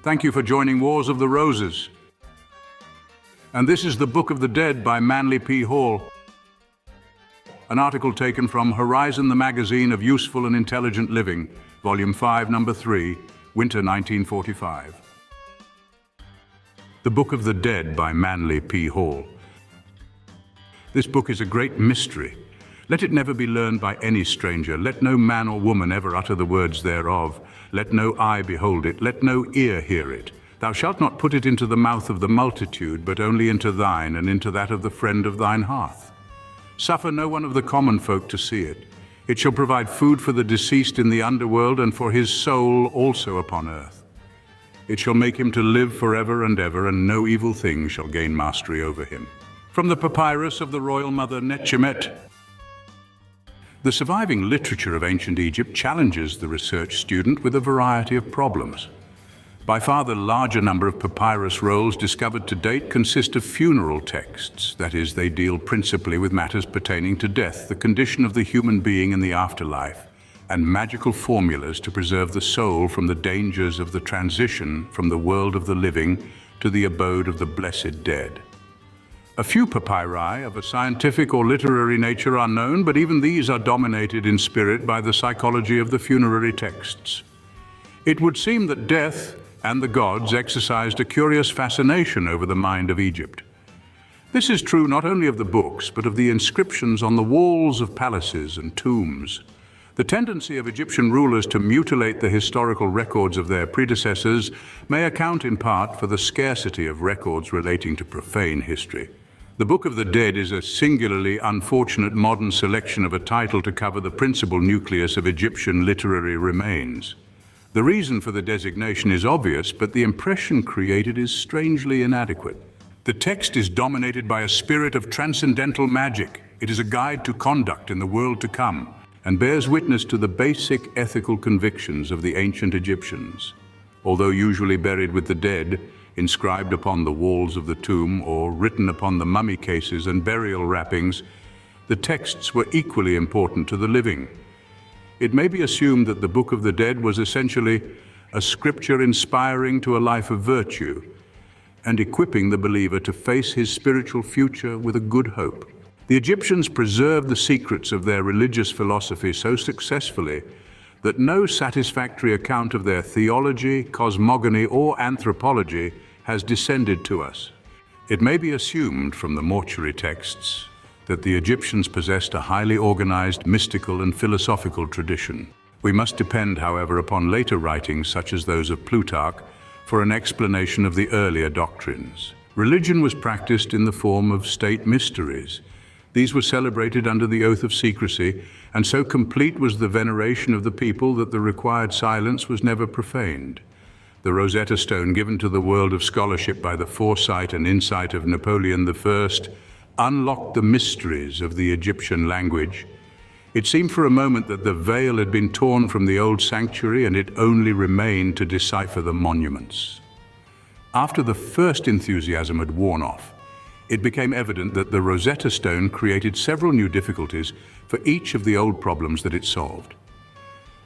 Thank you for joining Wars of the Roses. And this is the Book of the Dead by Manly P. Hall, an article taken from Horizon, the Magazine of Useful and Intelligent Living, Volume 5, Number 3, Winter 1945. The Book of the Dead by Manly P. Hall. This book is a great mystery. Let it never be learned by any stranger. Let no man or woman ever utter the words thereof. Let no eye behold it. Let no ear hear it. Thou shalt not put it into the mouth of the multitude, but only into thine, and into that of the friend of thine hearth. Suffer no one of the common folk to see it. It shall provide food for the deceased in the underworld, and for his soul also upon earth. It shall make him to live forever and ever, and no evil thing shall gain mastery over him. From the Papyrus of the Royal Mother Netchemet. The surviving literature of ancient Egypt challenges the research student with a variety of problems. By far the larger number of papyrus rolls discovered to date consist of funeral texts. That is, they deal principally with matters pertaining to death, the condition of the human being in the afterlife, and magical formulas to preserve the soul from the dangers of the transition from the world of the living to the abode of the blessed dead. A few papyri of a scientific or literary nature are known, but even these are dominated in spirit by the psychology of the funerary texts. It would seem that death and the gods exercised a curious fascination over the mind of Egypt. This is true not only of the books, but of the inscriptions on the walls of palaces and tombs. The tendency of Egyptian rulers to mutilate the historical records of their predecessors may account in part for the scarcity of records relating to profane history. The Book of the Dead is a singularly unfortunate modern selection of a title to cover the principal nucleus of Egyptian literary remains. The reason for the designation is obvious, but the impression created is strangely inadequate. The text is dominated by a spirit of transcendental magic. It is a guide to conduct in the world to come, and bears witness to the basic ethical convictions of the ancient Egyptians. Although usually buried with the dead, inscribed upon the walls of the tomb or written upon the mummy cases and burial wrappings, the texts were equally important to the living. It may be assumed that the Book of the Dead was essentially a scripture inspiring to a life of virtue and equipping the believer to face his spiritual future with a good hope. The Egyptians preserved the secrets of their religious philosophy so successfully that no satisfactory account of their theology, cosmogony, or anthropology has descended to us. It may be assumed from the mortuary texts that the Egyptians possessed a highly organized mystical and philosophical tradition. We must depend, however, upon later writings such as those of Plutarch for an explanation of the earlier doctrines. Religion was practiced in the form of state mysteries. These were celebrated under the oath of secrecy, and so complete was the veneration of the people that the required silence was never profaned. The Rosetta Stone given to the world of scholarship by the foresight and insight of Napoleon I unlocked the mysteries of the Egyptian language. It seemed for a moment that the veil had been torn from the old sanctuary and it only remained to decipher the monuments. After the first enthusiasm had worn off, it became evident that the Rosetta Stone created several new difficulties for each of the old problems that it solved.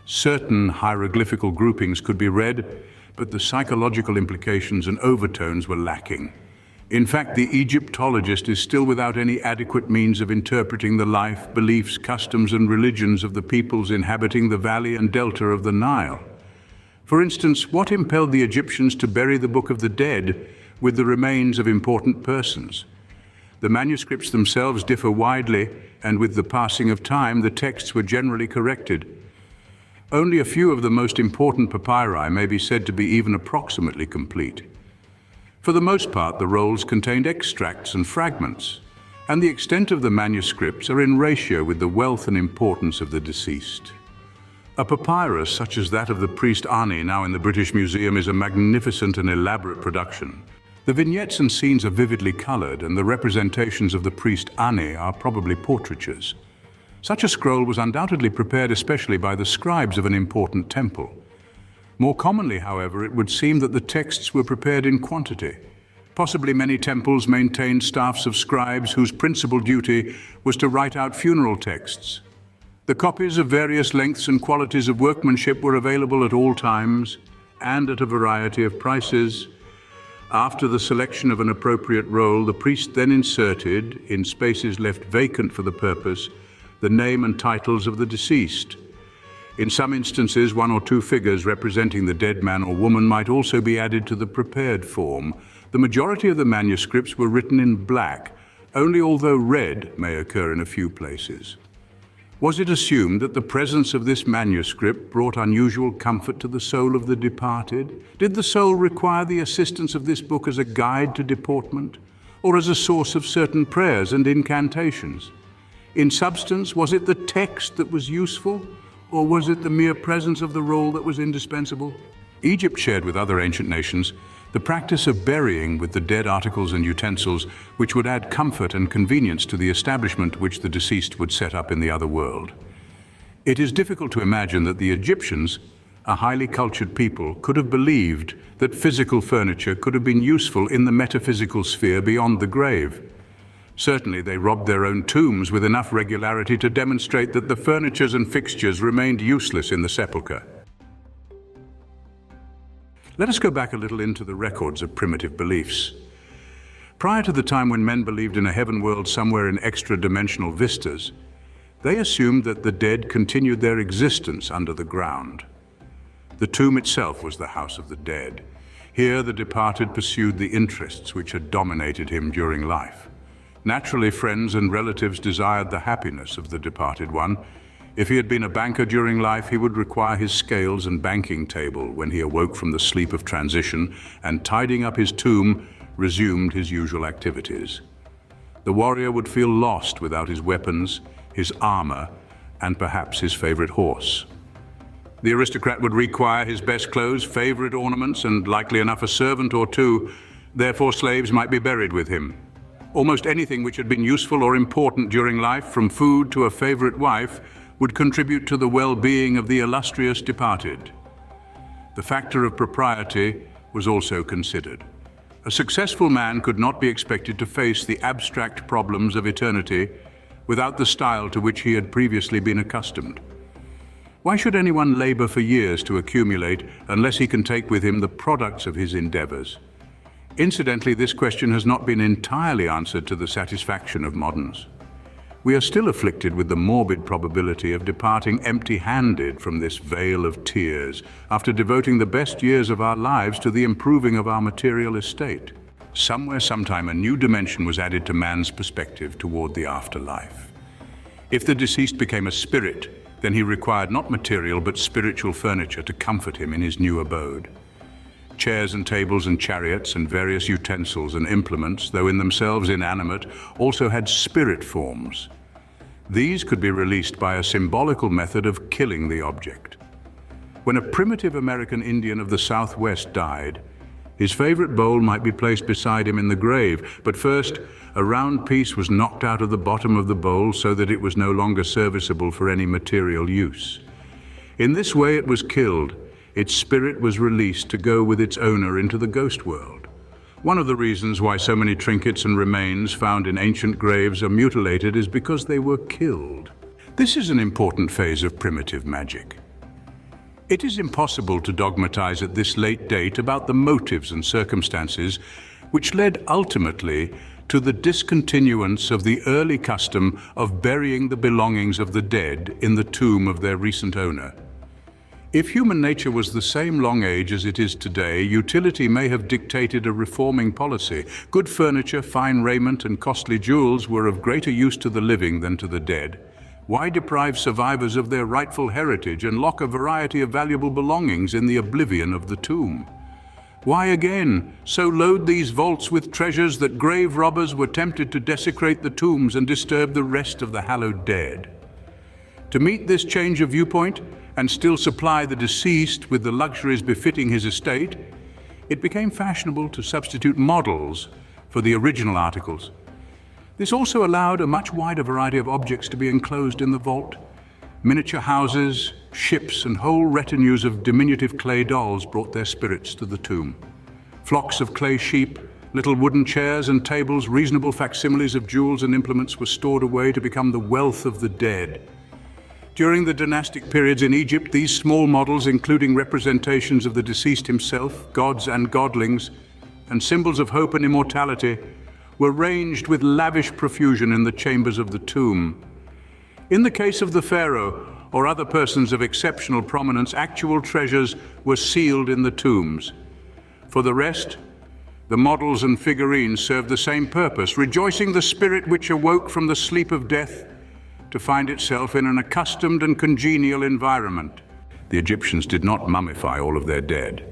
Certain hieroglyphical groupings could be read, but the psychological implications and overtones were lacking. In fact, the Egyptologist is still without any adequate means of interpreting the life, beliefs, customs, and religions of the peoples inhabiting the valley and delta of the Nile. For instance, what impelled the Egyptians to bury the Book of the Dead with the remains of important persons? The manuscripts themselves differ widely, and with the passing of time, the texts were generally corrected. Only a few of the most important papyri may be said to be even approximately complete. For the most part, the rolls contained extracts and fragments, and the extent of the manuscripts are in ratio with the wealth and importance of the deceased. A papyrus such as that of the priest Ani, now in the British Museum, is a magnificent and elaborate production. The vignettes and scenes are vividly colored, and the representations of the priest Ani are probably portraitures. Such a scroll was undoubtedly prepared especially by the scribes of an important temple. More commonly, however, it would seem that the texts were prepared in quantity. Possibly many temples maintained staffs of scribes whose principal duty was to write out funeral texts. The copies of various lengths and qualities of workmanship were available at all times, and at a variety of prices. After the selection of an appropriate role, the priest then inserted, in spaces left vacant for the purpose, the name and titles of the deceased. In some instances, one or two figures representing the dead man or woman might also be added to the prepared form. The majority of the manuscripts were written in black, only although red may occur in a few places. Was it assumed that the presence of this manuscript brought unusual comfort to the soul of the departed? Did the soul require the assistance of this book as a guide to deportment, or as a source of certain prayers and incantations? In substance, was it the text that was useful, or was it the mere presence of the roll that was indispensable? Egypt shared with other ancient nations the practice of burying with the dead articles and utensils, which would add comfort and convenience to the establishment which the deceased would set up in the other world. It is difficult to imagine that the Egyptians, a highly cultured people, could have believed that physical furniture could have been useful in the metaphysical sphere beyond the grave. Certainly, they robbed their own tombs with enough regularity to demonstrate that the furnitures and fixtures remained useless in the sepulchre. Let us go back a little into the records of primitive beliefs. Prior to the time when men believed in a heaven world somewhere in extra-dimensional vistas, they assumed that the dead continued their existence under the ground. The tomb itself was the house of the dead. Here, the departed pursued the interests which had dominated him during life. Naturally, friends and relatives desired the happiness of the departed one. If he had been a banker during life, he would require his scales and banking table when he awoke from the sleep of transition and, tidying up his tomb, resumed his usual activities. The warrior would feel lost without his weapons, his armor, and perhaps his favorite horse. The aristocrat would require his best clothes, favorite ornaments, and likely enough a servant or two. Therefore, slaves might be buried with him. Almost anything which had been useful or important during life, from food to a favorite wife, would contribute to the well-being of the illustrious departed. The factor of propriety was also considered. A successful man could not be expected to face the abstract problems of eternity without the style to which he had previously been accustomed. Why should anyone labor for years to accumulate unless he can take with him the products of his endeavors? Incidentally, this question has not been entirely answered to the satisfaction of moderns. We are still afflicted with the morbid probability of departing empty-handed from this vale of tears after devoting the best years of our lives to the improving of our material estate. Somewhere, sometime, a new dimension was added to man's perspective toward the afterlife. If the deceased became a spirit, then he required not material but spiritual furniture to comfort him in his new abode. Chairs and tables and chariots and various utensils and implements, though in themselves inanimate, also had spirit forms. These could be released by a symbolical method of killing the object. When a primitive American Indian of the Southwest died, his favorite bowl might be placed beside him in the grave, but first, a round piece was knocked out of the bottom of the bowl so that it was no longer serviceable for any material use. In this way it was killed. Its spirit was released to go with its owner into the ghost world. One of the reasons why so many trinkets and remains found in ancient graves are mutilated is because they were killed. This is an important phase of primitive magic. It is impossible to dogmatize at this late date about the motives and circumstances which led ultimately to the discontinuance of the early custom of burying the belongings of the dead in the tomb of their recent owner. If human nature was the same long age as it is today, utility may have dictated a reforming policy. Good furniture, fine raiment, and costly jewels were of greater use to the living than to the dead. Why deprive survivors of their rightful heritage and lock a variety of valuable belongings in the oblivion of the tomb? Why again so load these vaults with treasures that grave robbers were tempted to desecrate the tombs and disturb the rest of the hallowed dead? To meet this change of viewpoint, and still supply the deceased with the luxuries befitting his estate, it became fashionable to substitute models for the original articles. This also allowed a much wider variety of objects to be enclosed in the vault. Miniature houses, ships, and whole retinues of diminutive clay dolls brought their spirits to the tomb. Flocks of clay sheep, little wooden chairs and tables, reasonable facsimiles of jewels and implements were stored away to become the wealth of the dead. During the dynastic periods in Egypt, these small models, including representations of the deceased himself, gods and godlings, and symbols of hope and immortality, were ranged with lavish profusion in the chambers of the tomb. In the case of the pharaoh or other persons of exceptional prominence, actual treasures were sealed in the tombs. For the rest, the models and figurines served the same purpose, rejoicing the spirit which awoke from the sleep of death to find itself in an accustomed and congenial environment. The Egyptians did not mummify all of their dead.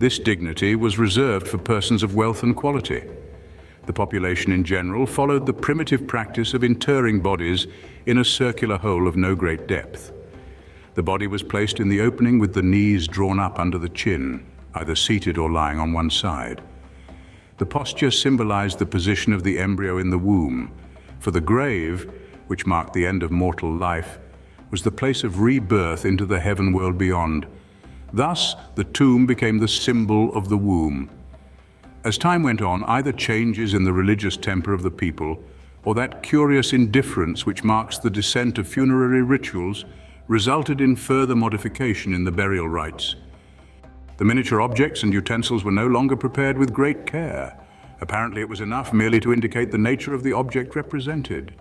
This dignity was reserved for persons of wealth and quality. The population in general followed the primitive practice of interring bodies in a circular hole of no great depth. The body was placed in the opening with the knees drawn up under the chin, either seated or lying on one side. The posture symbolized the position of the embryo in the womb. For the grave, which marked the end of mortal life, was the place of rebirth into the heaven world beyond. Thus, the tomb became the symbol of the womb. As time went on, either changes in the religious temper of the people or that curious indifference which marks the descent of funerary rituals resulted in further modification in the burial rites. The miniature objects and utensils were no longer prepared with great care. Apparently, it was enough merely to indicate the nature of the object represented.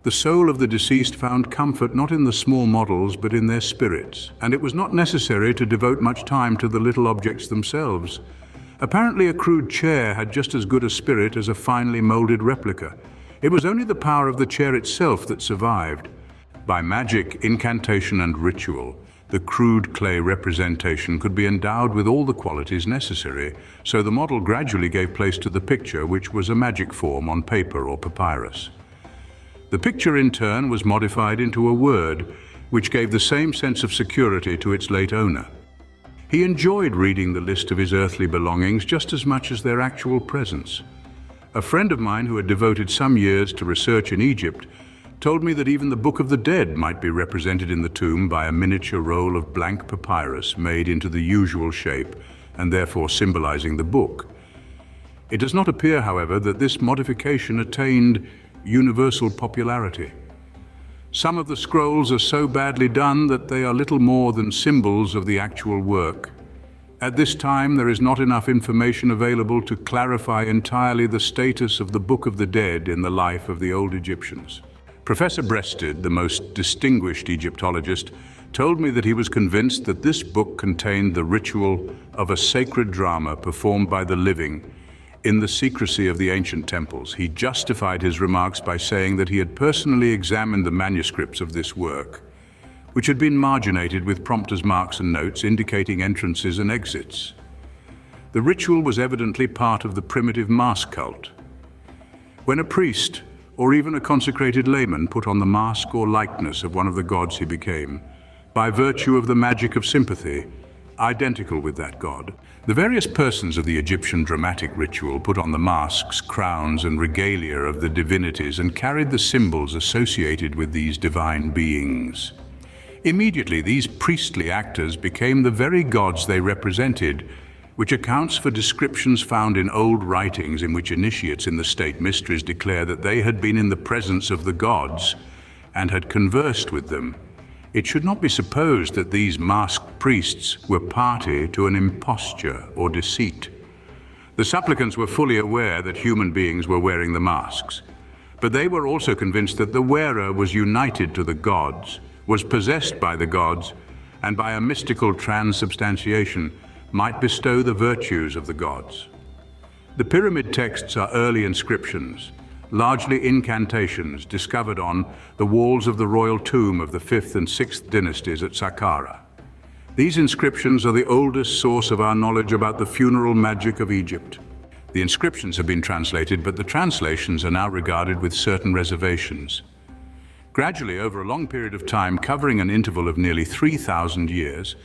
The soul of the deceased found comfort not in the small models but in their spirits, and it was not necessary to devote much time to the little objects themselves. Apparently, a crude chair had just as good a spirit as a finely molded replica. It was only the power of the chair itself that survived. By magic, incantation, and ritual, the crude clay representation could be endowed with all the qualities necessary, so the model gradually gave place to the picture, which was a magic form on paper or papyrus. The picture, in turn, was modified into a word, which gave the same sense of security to its late owner. He enjoyed reading the list of his earthly belongings just as much as their actual presence. A friend of mine who had devoted some years to research in Egypt told me that even the Book of the Dead might be represented in the tomb by a miniature roll of blank papyrus made into the usual shape and therefore symbolizing the book. It does not appear, however, that this modification attained universal popularity. Some of the scrolls are so badly done that they are little more than symbols of the actual work. At this time, there is not enough information available to clarify entirely the status of the Book of the Dead in the life of the old Egyptians. Professor Breasted, the most distinguished Egyptologist, told me that he was convinced that this book contained the ritual of a sacred drama performed by the living in the secrecy of the ancient temples. He justified his remarks by saying that he had personally examined the manuscripts of this work, which had been marginated with prompter's marks and notes indicating entrances and exits. The ritual was evidently part of the primitive mask cult. When a priest, or even a consecrated layman, put on the mask or likeness of one of the gods he became, by virtue of the magic of sympathy, identical with that god. The various persons of the Egyptian dramatic ritual put on the masks, crowns, and regalia of the divinities and carried the symbols associated with these divine beings. Immediately, these priestly actors became the very gods they represented, which accounts for descriptions found in old writings in which initiates in the state mysteries declare that they had been in the presence of the gods and had conversed with them. It should not be supposed that these masked priests were party to an imposture or deceit. The supplicants were fully aware that human beings were wearing the masks, but they were also convinced that the wearer was united to the gods, was possessed by the gods, and by a mystical transubstantiation might bestow the virtues of the gods. The pyramid texts are early inscriptions, largely incantations discovered on the walls of the royal tomb of the 5th and 6th dynasties at Saqqara. These inscriptions are the oldest source of our knowledge about the funeral magic of Egypt. The inscriptions have been translated, but the translations are now regarded with certain reservations. Gradually, over a long period of time, covering an interval of nearly 3,000 years,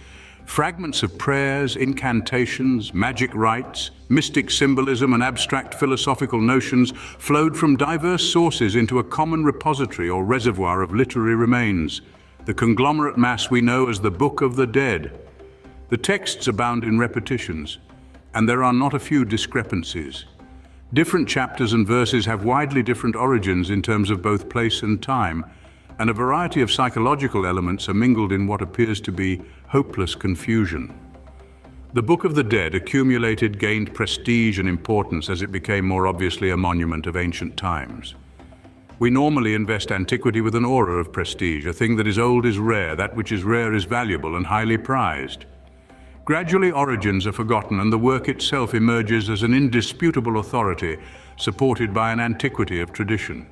fragments of prayers, incantations, magic rites, mystic symbolism, and abstract philosophical notions flowed from diverse sources into a common repository or reservoir of literary remains, the conglomerate mass we know as the Book of the Dead. The texts abound in repetitions, and there are not a few discrepancies. Different chapters and verses have widely different origins in terms of both place and time, and a variety of psychological elements are mingled in what appears to be hopeless confusion. The Book of the Dead gained prestige and importance as it became more obviously a monument of ancient times. We normally invest antiquity with an aura of prestige. A thing that is old is rare, that which is rare is valuable and highly prized. Gradually, origins are forgotten and the work itself emerges as an indisputable authority, supported by an antiquity of tradition.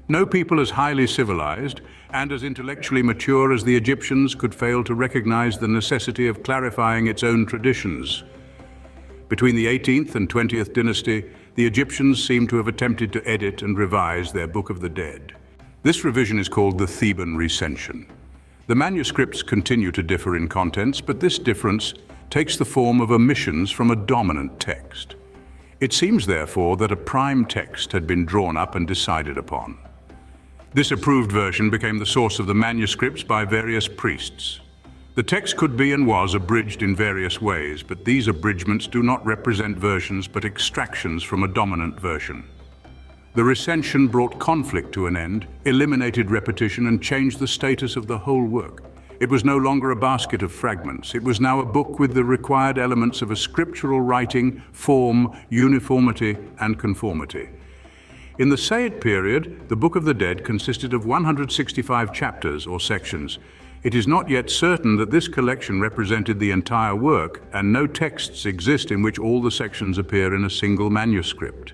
No people as highly civilized and as intellectually mature as the Egyptians could fail to recognize the necessity of clarifying its own traditions. Between the 18th and 20th dynasty, the Egyptians seem to have attempted to edit and revise their Book of the Dead. This revision is called the Theban Recension. The manuscripts continue to differ in contents, but this difference takes the form of omissions from a dominant text. It seems, therefore, that a prime text had been drawn up and decided upon. This approved version became the source of the manuscripts by various priests. The text could be and was abridged in various ways, but these abridgments do not represent versions but extractions from a dominant version. The recension brought conflict to an end, eliminated repetition, and changed the status of the whole work. It was no longer a basket of fragments. It was now a book with the required elements of a scriptural writing, form, uniformity, and conformity. In the Saite period, the Book of the Dead consisted of 165 chapters or sections. It is not yet certain that this collection represented the entire work, and no texts exist in which all the sections appear in a single manuscript.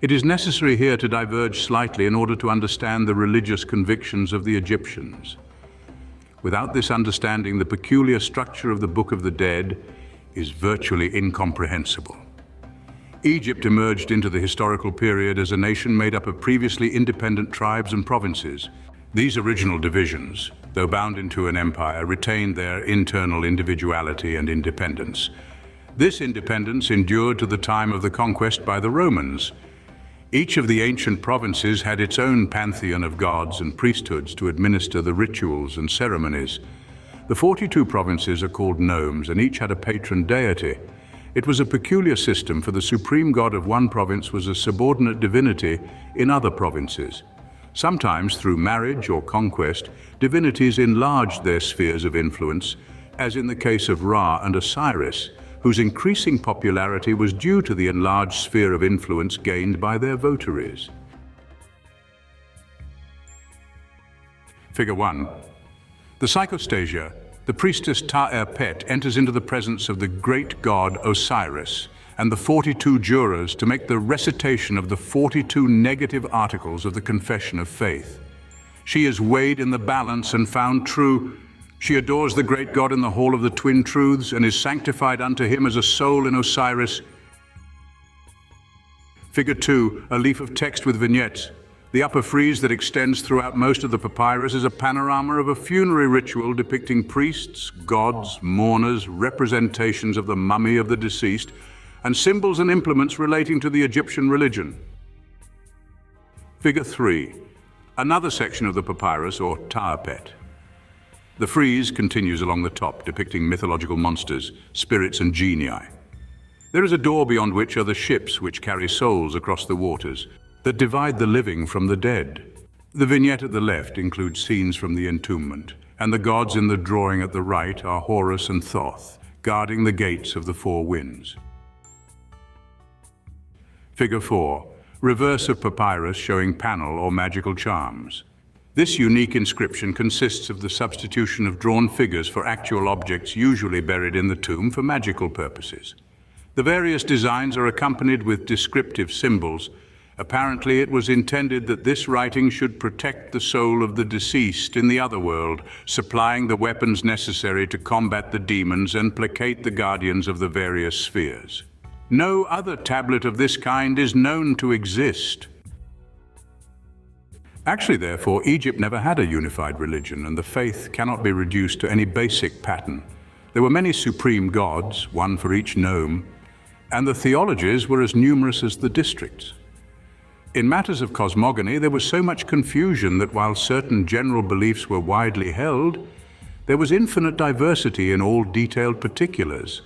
It is necessary here to diverge slightly in order to understand the religious convictions of the Egyptians. Without this understanding, the peculiar structure of the Book of the Dead is virtually incomprehensible. Egypt emerged into the historical period as a nation made up of previously independent tribes and provinces. These original divisions, though bound into an empire, retained their internal individuality and independence. This independence endured to the time of the conquest by the Romans. Each of the ancient provinces had its own pantheon of gods and priesthoods to administer the rituals and ceremonies. The 42 provinces are called nomes, and each had a patron deity. It was a peculiar system, for the supreme god of one province was a subordinate divinity in other provinces. Sometimes, through marriage or conquest, divinities enlarged their spheres of influence, as in the case of Ra and Osiris, whose increasing popularity was due to the enlarged sphere of influence gained by their votaries. Figure 1. The psychostasia. The priestess Ta-er-Pet enters into the presence of the great god Osiris and the 42 jurors to make the recitation of the 42 negative articles of the Confession of Faith. She is weighed in the balance and found true. She adores the great god in the hall of the twin truths and is sanctified unto him as a soul in Osiris. Figure 2, a leaf of text with vignettes. The upper frieze that extends throughout most of the papyrus is a panorama of a funerary ritual depicting priests, gods, mourners, representations of the mummy of the deceased, and symbols and implements relating to the Egyptian religion. Figure 3. Another section of the papyrus, or Ta-er-Pet. The frieze continues along the top, depicting mythological monsters, spirits, and genii. There is a door beyond which are the ships which carry souls across the waters, that divide the living from the dead. The vignette at the left includes scenes from the entombment, and the gods in the drawing at the right are Horus and Thoth, guarding the gates of the four winds. Figure 4. Reverse of papyrus showing panel or magical charms. This unique inscription consists of the substitution of drawn figures for actual objects usually buried in the tomb for magical purposes. The various designs are accompanied with descriptive symbols. Apparently, it was intended that this writing should protect the soul of the deceased in the other world, supplying the weapons necessary to combat the demons and placate the guardians of the various spheres. No other tablet of this kind is known to exist. Actually, therefore, Egypt never had a unified religion, and the faith cannot be reduced to any basic pattern. There were many supreme gods, one for each nome, and the theologies were as numerous as the districts. In matters of cosmogony, there was so much confusion that while certain general beliefs were widely held, there was infinite diversity in all detailed particulars.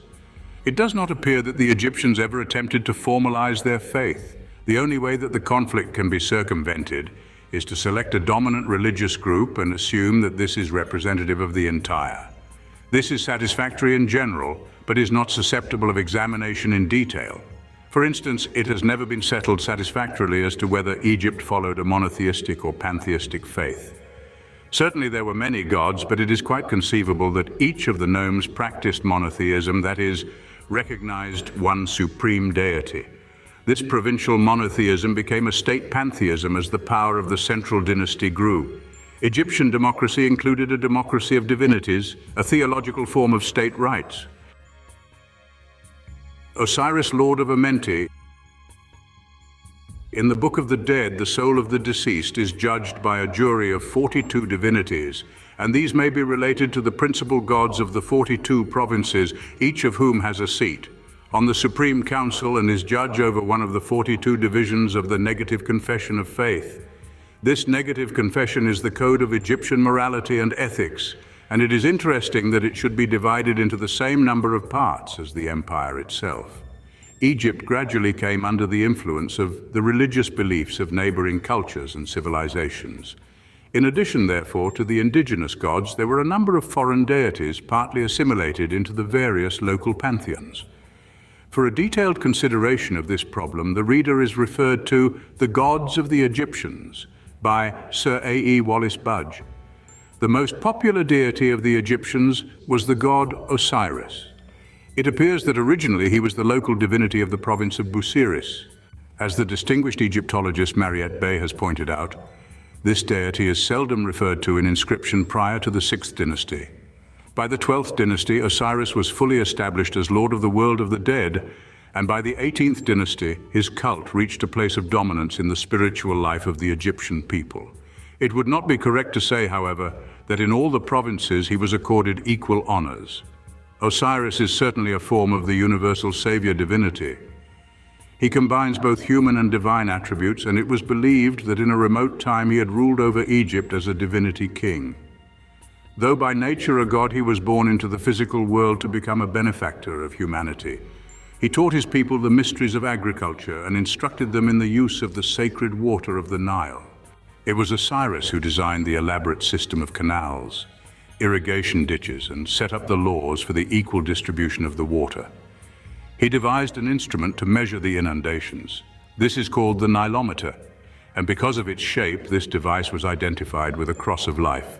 It does not appear that the Egyptians ever attempted to formalize their faith. The only way that the conflict can be circumvented is to select a dominant religious group and assume that this is representative of the entire. This is satisfactory in general, but is not susceptible of examination in detail. For instance, it has never been settled satisfactorily as to whether Egypt followed a monotheistic or pantheistic faith. Certainly there were many gods, but it is quite conceivable that each of the nomes practiced monotheism, that is, recognized one supreme deity. This provincial monotheism became a state pantheism as the power of the central dynasty grew. Egyptian democracy included a democracy of divinities, a theological form of state rights. Osiris, Lord of Amenti. In the Book of the Dead, the soul of the deceased is judged by a jury of 42 divinities, and these may be related to the principal gods of the 42 provinces, each of whom has a seat on the Supreme Council and is judge over one of the 42 divisions of the negative confession of faith. This negative confession is the code of Egyptian morality and ethics, and it is interesting that it should be divided into the same number of parts as the empire itself. Egypt gradually came under the influence of the religious beliefs of neighboring cultures and civilizations. In addition, therefore, to the indigenous gods, there were a number of foreign deities partly assimilated into the various local pantheons. For a detailed consideration of this problem, the reader is referred to The Gods of the Egyptians by Sir A.E. Wallace Budge. The most popular deity of the Egyptians was the god Osiris. It appears that originally he was the local divinity of the province of Busiris. As the distinguished Egyptologist Mariette Bey has pointed out, this deity is seldom referred to in inscription prior to the 6th dynasty. By the 12th dynasty, Osiris was fully established as Lord of the world of the dead, and by the 18th dynasty, his cult reached a place of dominance in the spiritual life of the Egyptian people. It would not be correct to say, however, that in all the provinces he was accorded equal honors. Osiris is certainly a form of the universal savior divinity. He combines both human and divine attributes, and it was believed that in a remote time he had ruled over Egypt as a divinity king. Though by nature a god, he was born into the physical world to become a benefactor of humanity. He taught his people the mysteries of agriculture and instructed them in the use of the sacred water of the Nile. It was Osiris who designed the elaborate system of canals, irrigation ditches, and set up the laws for the equal distribution of the water. He devised an instrument to measure the inundations. This is called the Nilometer, and because of its shape, this device was identified with a cross of life.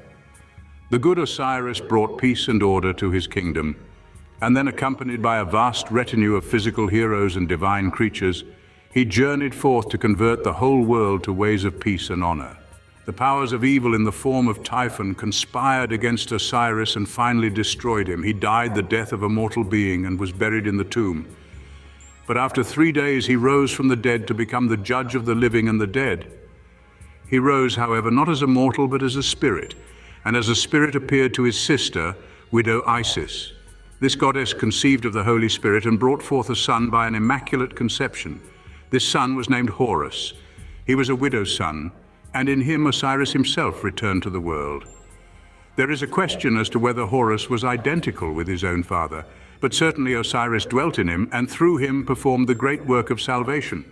The good Osiris brought peace and order to his kingdom, and then, accompanied by a vast retinue of physical heroes and divine creatures, he journeyed forth to convert the whole world to ways of peace and honor. The powers of evil in the form of Typhon conspired against Osiris and finally destroyed him. He died the death of a mortal being and was buried in the tomb. But after 3 days he rose from the dead to become the judge of the living and the dead. He rose, however, not as a mortal but as a spirit, and as a spirit appeared to his sister, widow Isis. This goddess conceived of the Holy Spirit and brought forth a son by an immaculate conception. This son was named Horus. He was a widow's son, and in him Osiris himself returned to the world. There is a question as to whether Horus was identical with his own father, but certainly Osiris dwelt in him and through him performed the great work of salvation.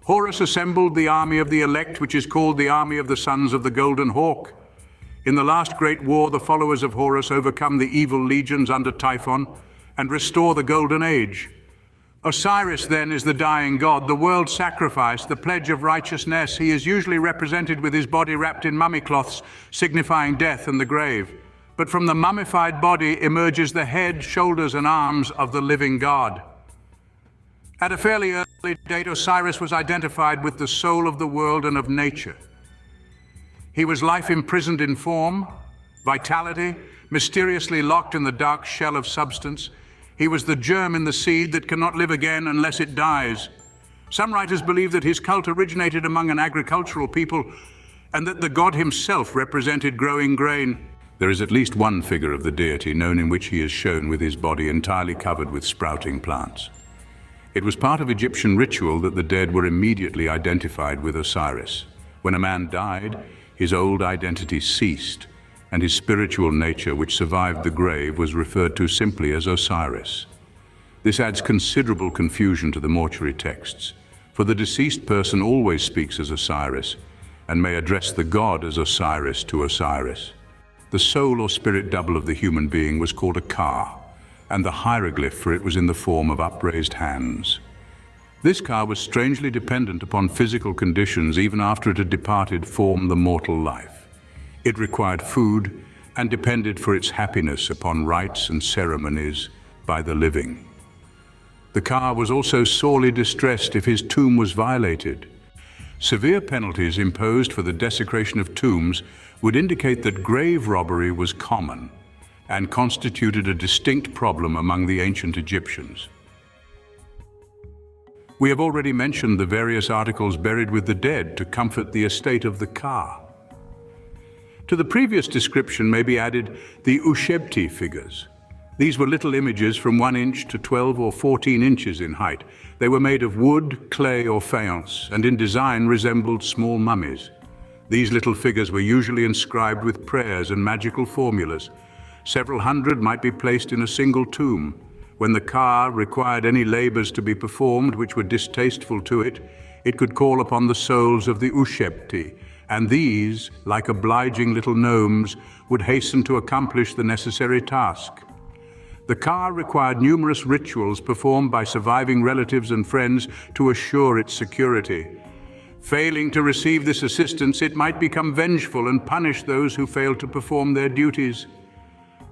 Horus assembled the army of the elect, which is called the army of the sons of the Golden Hawk. In the last great war, the followers of Horus overcome the evil legions under Typhon and restore the Golden Age. Osiris, then, is the dying god, the world sacrifice, the pledge of righteousness. He is usually represented with his body wrapped in mummy cloths, signifying death and the grave. But from the mummified body emerges the head, shoulders, and arms of the living god. At a fairly early date, Osiris was identified with the soul of the world and of nature. He was life imprisoned in form, vitality, mysteriously locked in the dark shell of substance. He was the germ in the seed that cannot live again unless it dies. Some writers believe that his cult originated among an agricultural people and that the god himself represented growing grain. There is at least one figure of the deity known in which he is shown with his body entirely covered with sprouting plants. It was part of Egyptian ritual that the dead were immediately identified with Osiris. When a man died, his old identity ceased, and his spiritual nature, which survived the grave, was referred to simply as Osiris. This adds considerable confusion to the mortuary texts, for the deceased person always speaks as Osiris, and may address the god as Osiris to Osiris. The soul or spirit double of the human being was called a ka, and the hieroglyph for it was in the form of upraised hands. This ka was strangely dependent upon physical conditions even after it had departed from the mortal life. It required food and depended for its happiness upon rites and ceremonies by the living. The ka was also sorely distressed if his tomb was violated. Severe penalties imposed for the desecration of tombs would indicate that grave robbery was common and constituted a distinct problem among the ancient Egyptians. We have already mentioned the various articles buried with the dead to comfort the estate of the ka. To the previous description may be added the Ushebti figures. These were little images from 1 inch to 12 or 14 inches in height. They were made of wood, clay, or faience, and in design resembled small mummies. These little figures were usually inscribed with prayers and magical formulas. Several hundred might be placed in a single tomb. When the ka required any labors to be performed which were distasteful to it, it could call upon the souls of the Ushebti, and these, like obliging little gnomes, would hasten to accomplish the necessary task. The ka required numerous rituals performed by surviving relatives and friends to assure its security. Failing to receive this assistance, it might become vengeful and punish those who failed to perform their duties.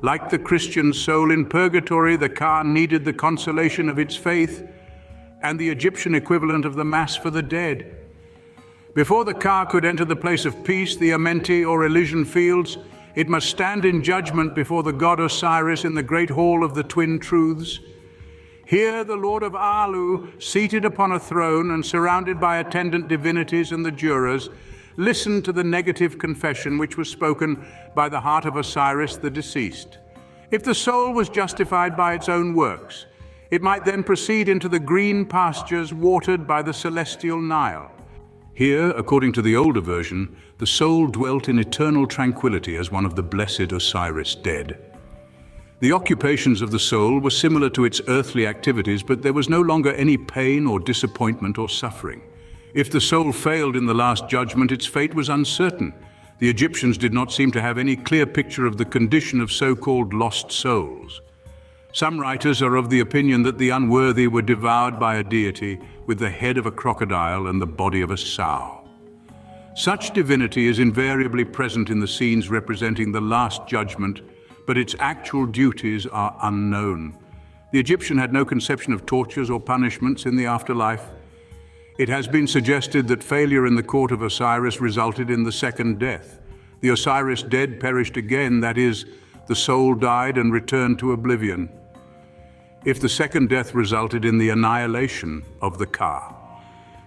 Like the Christian soul in purgatory, the ka needed the consolation of its faith and the Egyptian equivalent of the Mass for the dead. Before the ka could enter the place of peace, the Amenti or Elysian fields, it must stand in judgment before the god Osiris in the great hall of the Twin Truths. Here the Lord of Alu, seated upon a throne and surrounded by attendant divinities and the jurors, listened to the negative confession which was spoken by the heart of Osiris the deceased. If the soul was justified by its own works, it might then proceed into the green pastures watered by the celestial Nile. Here, according to the older version, the soul dwelt in eternal tranquility as one of the blessed Osiris dead. The occupations of the soul were similar to its earthly activities, but there was no longer any pain or disappointment or suffering. If the soul failed in the last judgment, its fate was uncertain. The Egyptians did not seem to have any clear picture of the condition of so-called lost souls. Some writers are of the opinion that the unworthy were devoured by a deity with the head of a crocodile and the body of a sow. Such divinity is invariably present in the scenes representing the Last Judgment, but its actual duties are unknown. The Egyptian had no conception of tortures or punishments in the afterlife. It has been suggested that failure in the court of Osiris resulted in the second death. The Osiris dead perished again, that is, the soul died and returned to oblivion. If the second death resulted in the annihilation of the ka.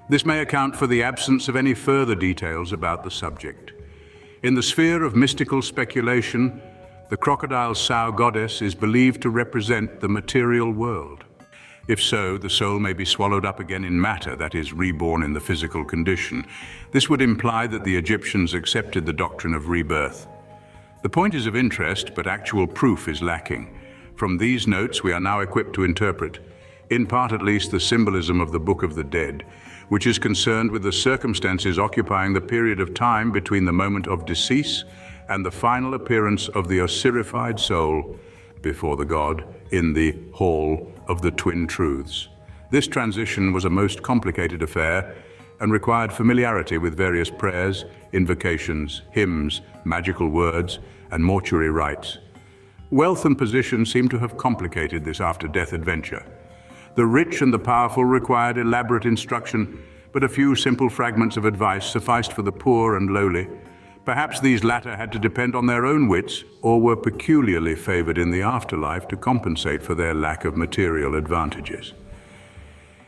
This may account for the absence of any further details about the subject. In the sphere of mystical speculation, the crocodile sow goddess is believed to represent the material world. If so, the soul may be swallowed up again in matter, that is, reborn in the physical condition. This would imply that the Egyptians accepted the doctrine of rebirth. The point is of interest, but actual proof is lacking. From these notes, we are now equipped to interpret, in part at least, the symbolism of the Book of the Dead, which is concerned with the circumstances occupying the period of time between the moment of decease and the final appearance of the Osirified soul before the god in the Hall of the Twin Truths. This transition was a most complicated affair and required familiarity with various prayers, invocations, hymns, magical words, and mortuary rites. Wealth and position seem to have complicated this after-death adventure. The rich and the powerful required elaborate instruction, but a few simple fragments of advice sufficed for the poor and lowly. Perhaps these latter had to depend on their own wits or were peculiarly favored in the afterlife to compensate for their lack of material advantages.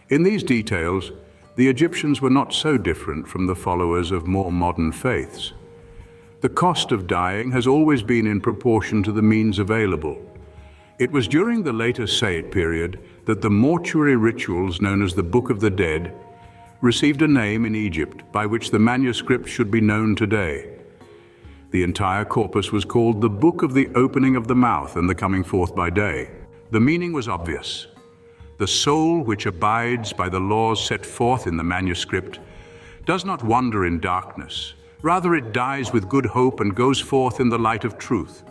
In these details, the Egyptians were not so different from the followers of more modern faiths. The cost of dying has always been in proportion to the means available. It was during the later Saite period that the mortuary rituals known as the Book of the Dead received a name in Egypt by which the manuscript should be known today. The entire corpus was called the Book of the Opening of the Mouth and the Coming Forth by Day. The meaning was obvious. The soul which abides by the laws set forth in the manuscript does not wander in darkness, Rather, it dies with good hope and goes forth in the light of truth.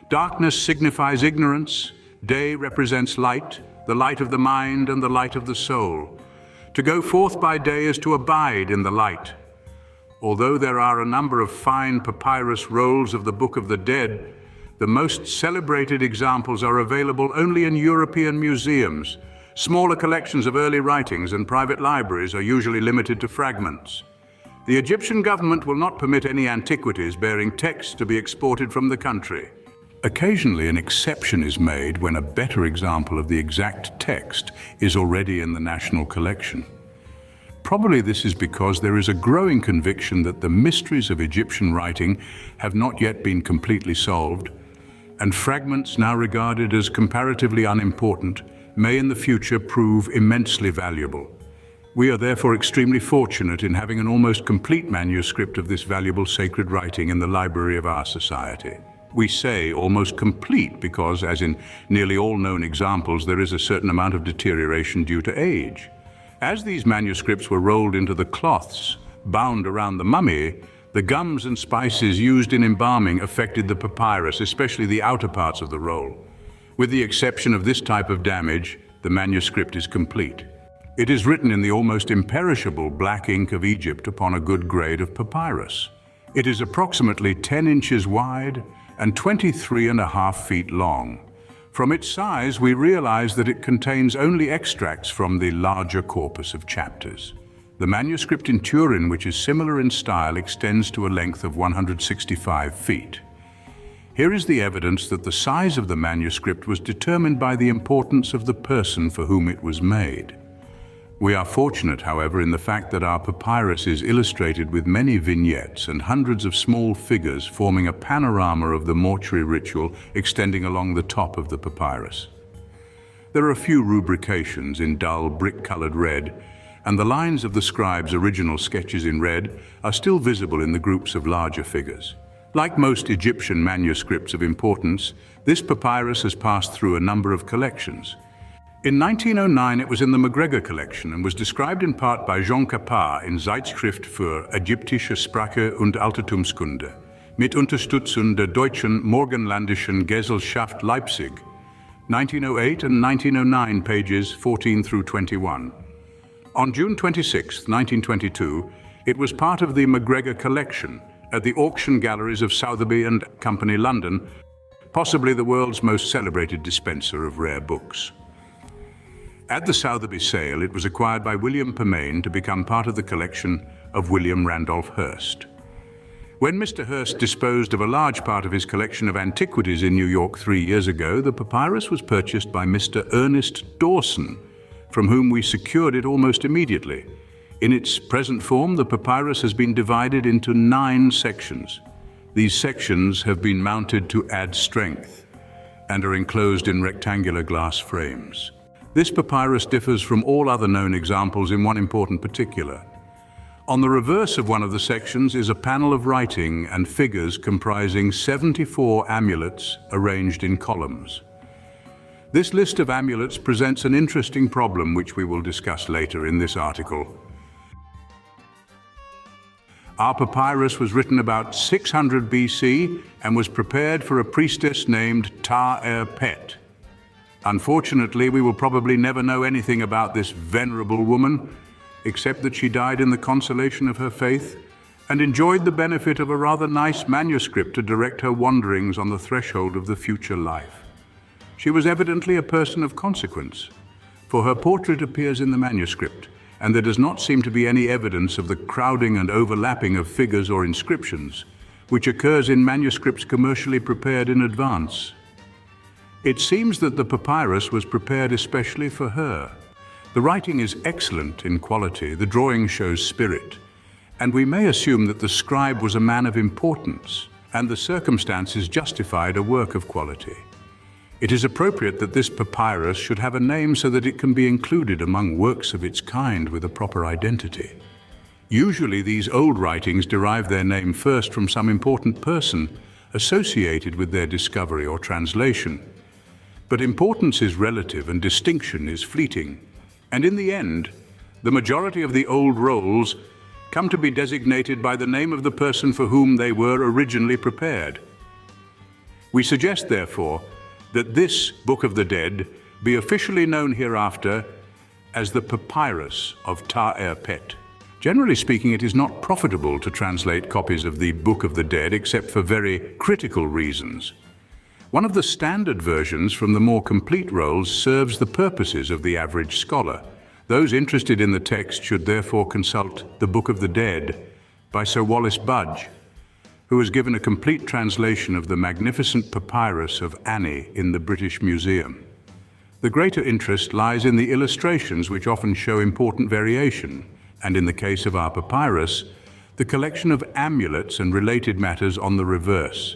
Darkness signifies ignorance. Day represents light, the light of the mind and the light of the soul. To go forth by day is to abide in the light. Although there are a number of fine papyrus rolls of the Book of the Dead, the most celebrated examples are available only in European museums. Smaller collections of early writings and private libraries are usually limited to fragments. The Egyptian government will not permit any antiquities bearing text to be exported from the country. Occasionally, an exception is made when a better example of the exact text is already in the national collection. Probably this is because there is a growing conviction that the mysteries of Egyptian writing have not yet been completely solved, and fragments now regarded as comparatively unimportant may in the future prove immensely valuable. We are therefore extremely fortunate in having an almost complete manuscript of this valuable sacred writing in the library of our society. We say almost complete because, as in nearly all known examples, there is a certain amount of deterioration due to age. As these manuscripts were rolled into the cloths bound around the mummy, the gums and spices used in embalming affected the papyrus, especially the outer parts of the roll. With the exception of this type of damage, the manuscript is complete. It is written in the almost imperishable black ink of Egypt upon a good grade of papyrus. It is approximately 10 inches wide and 23.5 feet long. From its size, we realize that it contains only extracts from the larger corpus of chapters. The manuscript in Turin, which is similar in style, extends to a length of 165 feet. Here is the evidence that the size of the manuscript was determined by the importance of the person for whom it was made. We are fortunate, however, in the fact that our papyrus is illustrated with many vignettes and hundreds of small figures forming a panorama of the mortuary ritual extending along the top of the papyrus. There are a few rubrications in dull brick-colored red, and the lines of the scribe's original sketches in red are still visible in the groups of larger figures. Like most Egyptian manuscripts of importance, this papyrus has passed through a number of collections. In 1909, it was in the McGregor collection and was described in part by Jean Capart in Zeitschrift für ägyptische Sprache und Altertumskunde, mit Unterstützung der Deutschen Morgenländischen Gesellschaft Leipzig, 1908 and 1909, pages 14 through 21. On June 26, 1922, it was part of the McGregor collection at the auction galleries of Sotheby and Company, London, possibly the world's most celebrated dispenser of rare books. At the Sotheby sale, it was acquired by William Permain to become part of the collection of William Randolph Hearst. When Mr. Hearst disposed of a large part of his collection of antiquities in New York 3 years ago, the papyrus was purchased by Mr. Ernest Dawson, from whom we secured it almost immediately. In its present form, the papyrus has been divided into 9 sections. These sections have been mounted to add strength and are enclosed in rectangular glass frames. This papyrus differs from all other known examples in one important particular. On the reverse of one of the sections is a panel of writing and figures comprising 74 amulets arranged in columns. This list of amulets presents an interesting problem which we will discuss later in this article. Our papyrus was written about 600 BC and was prepared for a priestess named Ta-er-pet. Unfortunately, we will probably never know anything about this venerable woman, except that she died in the consolation of her faith and enjoyed the benefit of a rather nice manuscript to direct her wanderings on the threshold of the future life. She was evidently a person of consequence, for her portrait appears in the manuscript, and there does not seem to be any evidence of the crowding and overlapping of figures or inscriptions, which occurs in manuscripts commercially prepared in advance. It seems that the papyrus was prepared especially for her. The writing is excellent in quality, the drawing shows spirit, and we may assume that the scribe was a man of importance, and the circumstances justified a work of quality. It is appropriate that this papyrus should have a name so that it can be included among works of its kind with a proper identity. Usually these old writings derive their name first from some important person associated with their discovery or translation. But importance is relative and distinction is fleeting. And in the end, the majority of the old rolls come to be designated by the name of the person for whom they were originally prepared. We suggest, therefore, that this Book of the Dead be officially known hereafter as the Papyrus of T-pet. Generally speaking, it is not profitable to translate copies of the Book of the Dead except for very critical reasons. One of the standard versions from the more complete rolls serves the purposes of the average scholar. Those interested in the text should therefore consult the Book of the Dead by Sir Wallace Budge, who has given a complete translation of the magnificent papyrus of Ani in the British Museum. The greater interest lies in the illustrations, which often show important variation, and in the case of our papyrus, the collection of amulets and related matters on the reverse.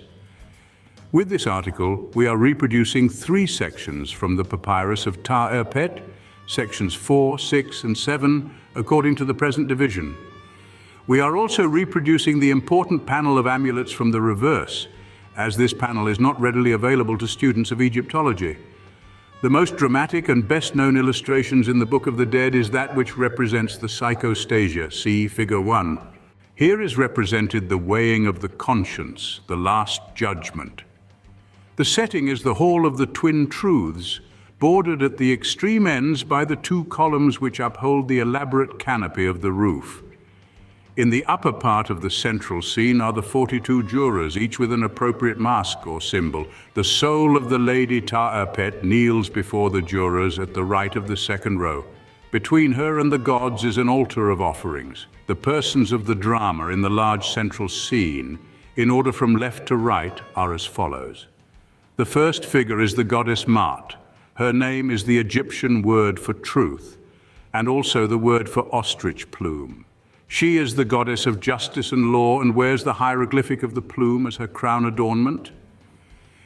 With this article, we are reproducing 3 sections from the Papyrus of T-pet, sections 4, 6, and 7, according to the present division. We are also reproducing the important panel of amulets from the reverse, as this panel is not readily available to students of Egyptology. The most dramatic and best-known illustrations in the Book of the Dead is that which represents the psychostasia, see Figure 1. Here is represented the weighing of the conscience, the last judgment. The setting is the Hall of the Twin Truths, bordered at the extreme ends by the 2 columns which uphold the elaborate canopy of the roof. In the upper part of the central scene are the 42 jurors, each with an appropriate mask or symbol. The soul of the Lady T-pet kneels before the jurors at the right of the second row. Between her and the gods is an altar of offerings. The persons of the drama in the large central scene, in order from left to right, are as follows. The first figure is the goddess Mart. Her name is the Egyptian word for truth, and also the word for ostrich plume. She is the goddess of justice and law and wears the hieroglyphic of the plume as her crown adornment.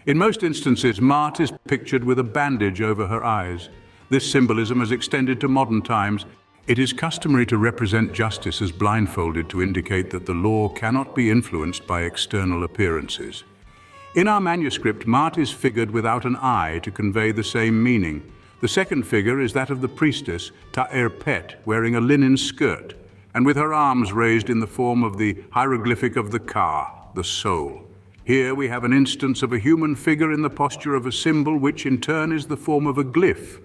In most instances, Mart is pictured with a bandage over her eyes. This symbolism has extended to modern times. It is customary to represent justice as blindfolded to indicate that the law cannot be influenced by external appearances. In our manuscript, Mart is figured without an eye to convey the same meaning. The second figure is that of the priestess, T-pet, wearing a linen skirt, and with her arms raised in the form of the hieroglyphic of the Ka, the soul. Here we have an instance of a human figure in the posture of a symbol, which in turn is the form of a glyph.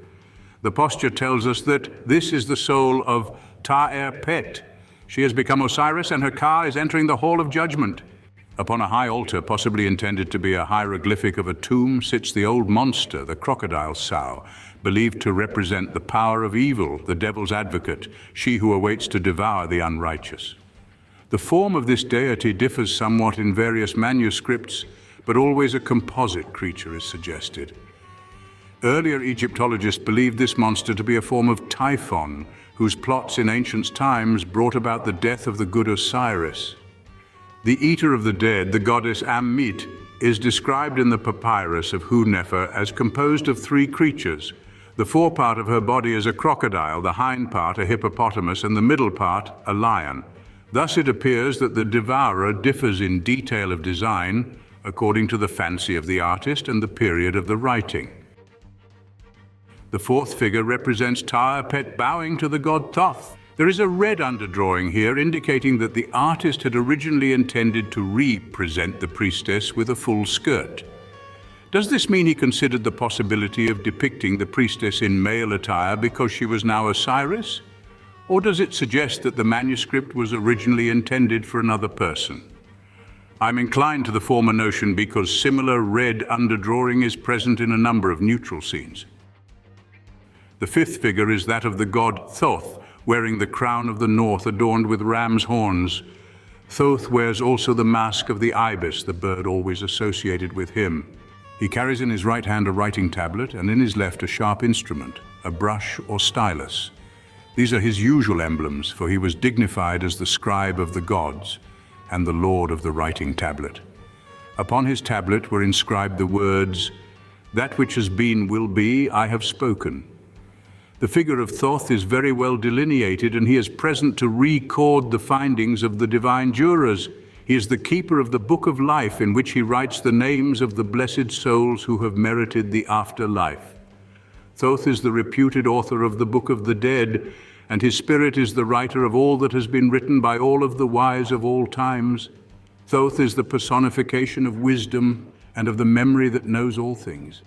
The posture tells us that this is the soul of T-pet. She has become Osiris, and her Ka is entering the Hall of Judgment. Upon a high altar, possibly intended to be a hieroglyphic of a tomb, sits the old monster, the crocodile sow, believed to represent the power of evil, the devil's advocate, she who awaits to devour the unrighteous. The form of this deity differs somewhat in various manuscripts, but always a composite creature is suggested. Earlier Egyptologists believed this monster to be a form of Typhon, whose plots in ancient times brought about the death of the good Osiris. The eater of the dead, the goddess Amulet, is described in the papyrus of Hu-Nefer as composed of 3 creatures. The forepart of her body is a crocodile, the hind part a hippopotamus, and the middle part a lion. Thus it appears that the devourer differs in detail of design according to the fancy of the artist and the period of the writing. The fourth figure represents T-pet bowing to the god Thoth. There is a red underdrawing here indicating that the artist had originally intended to represent the priestess with a full skirt. Does this mean he considered the possibility of depicting the priestess in male attire because she was now Osiris? Or does it suggest that the manuscript was originally intended for another person? I'm inclined to the former notion because similar red underdrawing is present in a number of neutral scenes. The fifth figure is that of the god Thoth, wearing the crown of the north adorned with ram's horns. Thoth wears also the mask of the ibis, the bird always associated with him. He carries in his right hand a writing tablet and in his left a sharp instrument, a brush or stylus. These are his usual emblems, for he was dignified as the scribe of the gods and the lord of the writing tablet. Upon his tablet were inscribed the words, "That which has been will be, I have spoken." The figure of Thoth is very well delineated, and he is present to record the findings of the divine jurors. He is the keeper of the book of life, in which he writes the names of the blessed souls who have merited the afterlife. Thoth is the reputed author of the Book of the Dead, and his spirit is the writer of all that has been written by all of the wise of all times. Thoth is the personification of wisdom and of the memory that knows all things.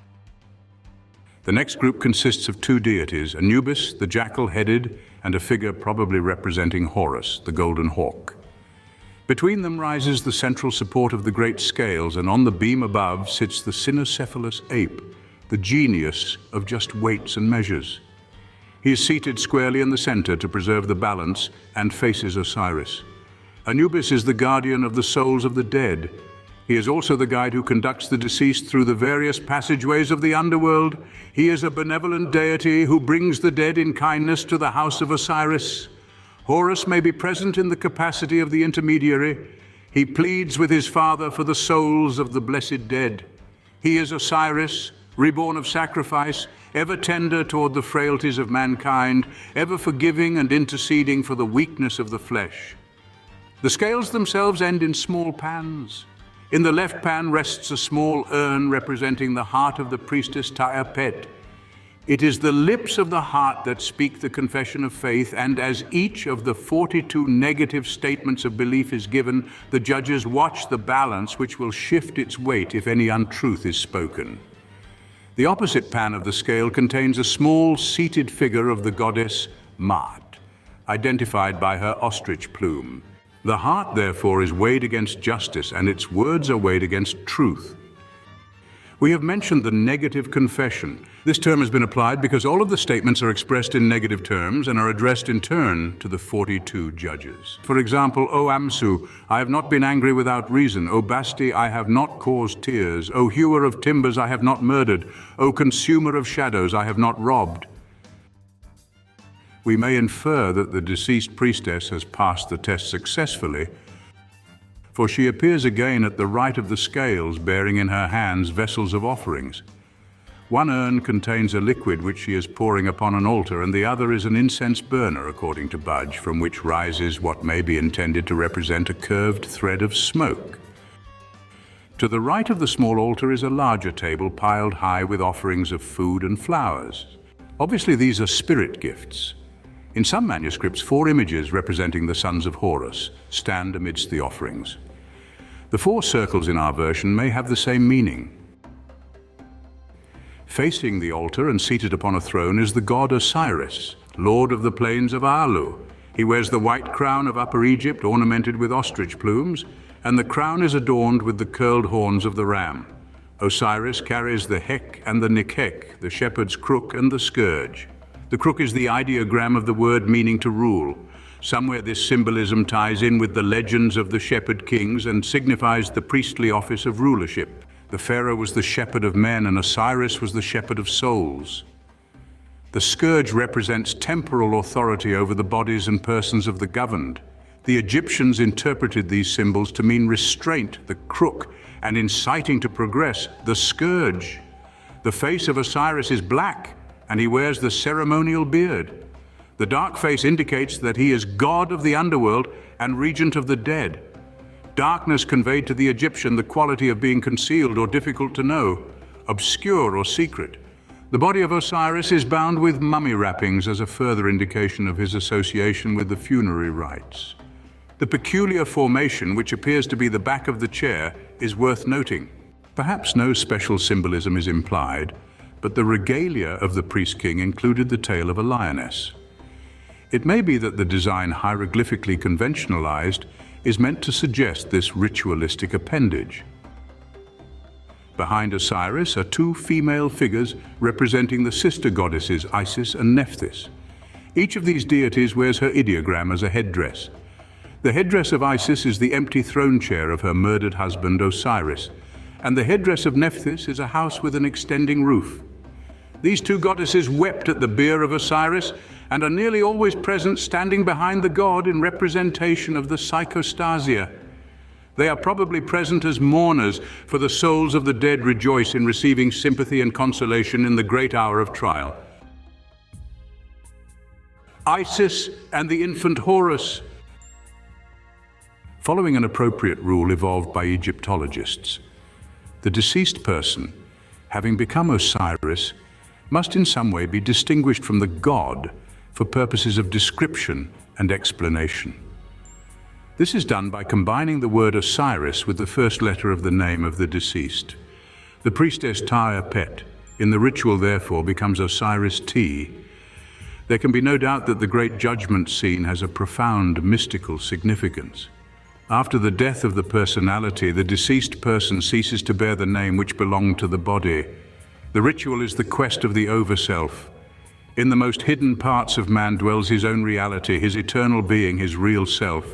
The next group consists of two deities, Anubis, the jackal-headed, and a figure probably representing Horus, the golden hawk. Between them rises the central support of the great scales, and on the beam above sits the cynocephalous ape, the genius of just weights and measures. He is seated squarely in the center to preserve the balance and faces Osiris. Anubis is the guardian of the souls of the dead. He is also the guide who conducts the deceased through the various passageways of the underworld. He is a benevolent deity who brings the dead in kindness to the house of Osiris. Horus may be present in the capacity of the intermediary. He pleads with his father for the souls of the blessed dead. He is Osiris, reborn of sacrifice, ever tender toward the frailties of mankind, ever forgiving and interceding for the weakness of the flesh. The scales themselves end in small pans. In the left pan rests a small urn representing the heart of the priestess T-pet. It is the lips of the heart that speak the confession of faith, and as each of the 42 negative statements of belief is given, the judges watch the balance which will shift its weight if any untruth is spoken. The opposite pan of the scale contains a small seated figure of the goddess Mart, identified by her ostrich plume. The heart, therefore, is weighed against justice, and its words are weighed against truth. We have mentioned the negative confession. This term has been applied because all of the statements are expressed in negative terms and are addressed in turn to the 42 judges. For example, O Amsu, I have not been angry without reason. O Basti, I have not caused tears. O hewer of timbers, I have not murdered. O consumer of shadows, I have not robbed. We may infer that the deceased priestess has passed the test successfully, for she appears again at the right of the scales, bearing in her hands vessels of offerings. One urn contains a liquid which she is pouring upon an altar, and the other is an incense burner, according to Budge, from which rises what may be intended to represent a curved thread of smoke. To the right of the small altar is a larger table piled high with offerings of food and flowers. Obviously, these are spirit gifts. In some manuscripts, 4 images representing the sons of Horus stand amidst the offerings. The 4 circles in our version may have the same meaning. Facing the altar and seated upon a throne is the god Osiris, lord of the plains of Alu. He wears the white crown of Upper Egypt ornamented with ostrich plumes, and the crown is adorned with the curled horns of the ram. Osiris carries the hek and the nikhek, the shepherd's crook and the scourge. The crook is the ideogram of the word meaning to rule. Somewhere this symbolism ties in with the legends of the shepherd kings and signifies the priestly office of rulership. The pharaoh was the shepherd of men, and Osiris was the shepherd of souls. The scourge represents temporal authority over the bodies and persons of the governed. The Egyptians interpreted these symbols to mean restraint, the crook, and inciting to progress, the scourge. The face of Osiris is black, and he wears the ceremonial beard. The dark face indicates that he is god of the underworld and regent of the dead. Darkness conveyed to the Egyptian the quality of being concealed or difficult to know, obscure or secret. The body of Osiris is bound with mummy wrappings as a further indication of his association with the funerary rites. The peculiar formation, which appears to be the back of the chair, is worth noting. Perhaps no special symbolism is implied, but the regalia of the priest-king included the tail of a lioness. It may be that the design, hieroglyphically conventionalized, is meant to suggest this ritualistic appendage. Behind Osiris are 2 female figures representing the sister goddesses Isis and Nephthys. Each of these deities wears her ideogram as a headdress. The headdress of Isis is the empty throne chair of her murdered husband Osiris, and the headdress of Nephthys is a house with an extending roof. These 2 goddesses wept at the bier of Osiris and are nearly always present standing behind the god in representation of the psychostasia. They are probably present as mourners, for the souls of the dead rejoice in receiving sympathy and consolation in the great hour of trial. Isis and the infant Horus. Following an appropriate rule evolved by Egyptologists, the deceased person, having become Osiris, must in some way be distinguished from the god for purposes of description and explanation. This is done by combining the word Osiris with the first letter of the name of the deceased. The priestess T-pet in the ritual therefore becomes Osiris T. There can be no doubt that the great judgment scene has a profound mystical significance. After the death of the personality, the deceased person ceases to bear the name which belonged to the body. The ritual is the quest of the overself. In the most hidden parts of man dwells his own reality, his eternal being, his real self.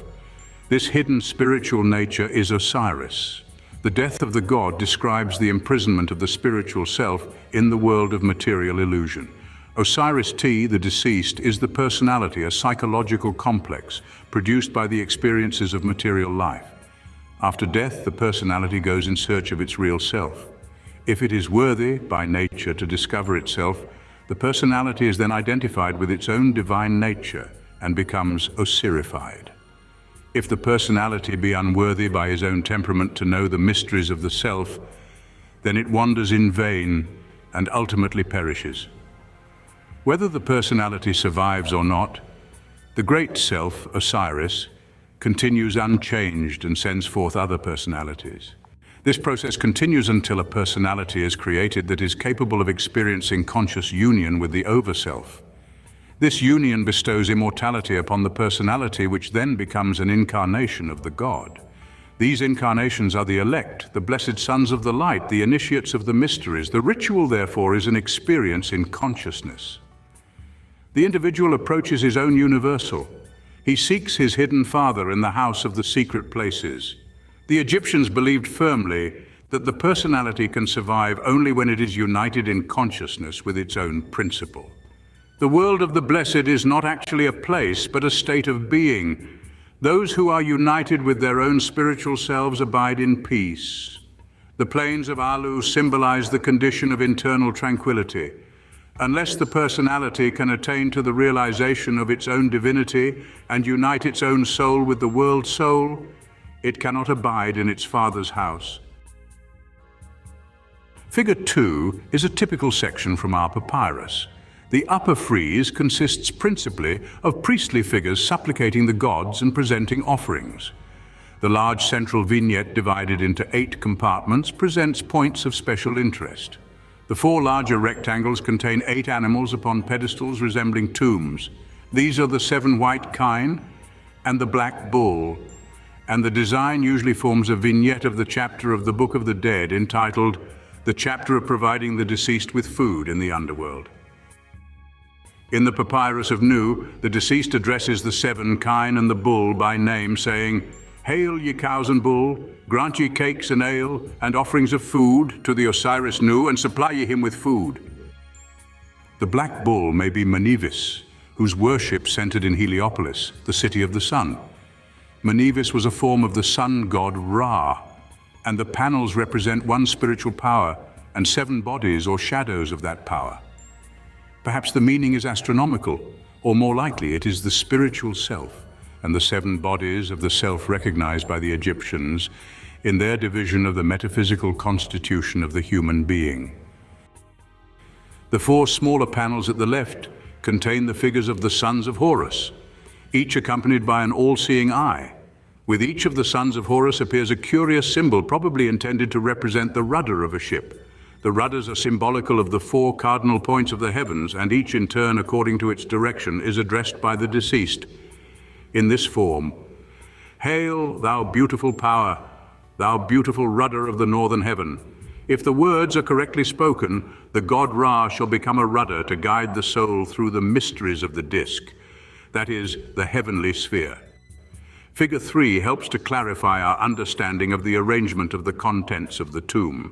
This hidden spiritual nature is Osiris. The death of the god describes the imprisonment of the spiritual self in the world of material illusion. Osiris T, the deceased, is the personality, a psychological complex produced by the experiences of material life. After death, the personality goes in search of its real self. If it is worthy by nature to discover itself, the personality is then identified with its own divine nature and becomes Osirified. If the personality be unworthy by his own temperament to know the mysteries of the self, then it wanders in vain and ultimately perishes. Whether the personality survives or not, the great self, Osiris, continues unchanged and sends forth other personalities. This process continues until a personality is created that is capable of experiencing conscious union with the overself. This union bestows immortality upon the personality, which then becomes an incarnation of the god. These incarnations are the elect, the blessed sons of the light, the initiates of the mysteries. The ritual, therefore, is an experience in consciousness. The individual approaches his own universal. He seeks his hidden father in the house of the secret places. The Egyptians believed firmly that the personality can survive only when it is united in consciousness with its own principle. The world of the blessed is not actually a place, but a state of being. Those who are united with their own spiritual selves abide in peace. The plains of Alu symbolize the condition of internal tranquility. Unless the personality can attain to the realization of its own divinity and unite its own soul with the world soul, it cannot abide in its father's house. Figure 2 is a typical section from our papyrus. The upper frieze consists principally of priestly figures supplicating the gods and presenting offerings. The large central vignette, divided into 8 compartments, presents points of special interest. The 4 larger rectangles contain 8 animals upon pedestals resembling tombs. These are the 7 white kine and the black bull, and the design usually forms a vignette of the chapter of the Book of the Dead entitled "The Chapter of Providing the Deceased with Food in the Underworld." In the Papyrus of Nu, the deceased addresses the 7 kine and the bull by name, saying, "Hail, ye cows and bull, grant ye cakes and ale, and offerings of food to the Osiris Nu, and supply ye him with food." The black bull may be Anubis, whose worship centered in Heliopolis, the city of the sun. Anubis was a form of the sun god Ra, and the panels represent one spiritual power and 7 bodies or shadows of that power. Perhaps the meaning is astronomical, or more likely it is the spiritual self and the 7 bodies of the self recognized by the Egyptians in their division of the metaphysical constitution of the human being. The 4 smaller panels at the left contain the figures of the sons of Horus, each accompanied by an all-seeing eye. With each of the sons of Horus appears a curious symbol, probably intended to represent the rudder of a ship. The rudders are symbolical of the 4 cardinal points of the heavens, and each in turn, according to its direction, is addressed by the deceased in this form: "Hail, thou beautiful power, thou beautiful rudder of the northern heaven. If the words are correctly spoken, the god Ra shall become a rudder to guide the soul through the mysteries of the disk, that is, the heavenly sphere." Figure 3 helps to clarify our understanding of the arrangement of the contents of the tomb.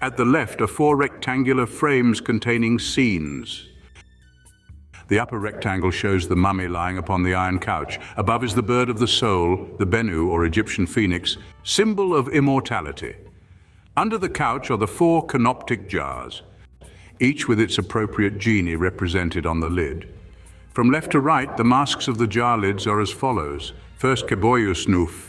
At the left are 4 rectangular frames containing scenes. The upper rectangle shows the mummy lying upon the iron couch. Above is the bird of the soul, the Bennu, or Egyptian phoenix, symbol of immortality. Under the couch are the 4 Canopic jars, each with its appropriate genie represented on the lid. From left to right, the masks of the jar lids are as follows. First, Keboyus Snoof,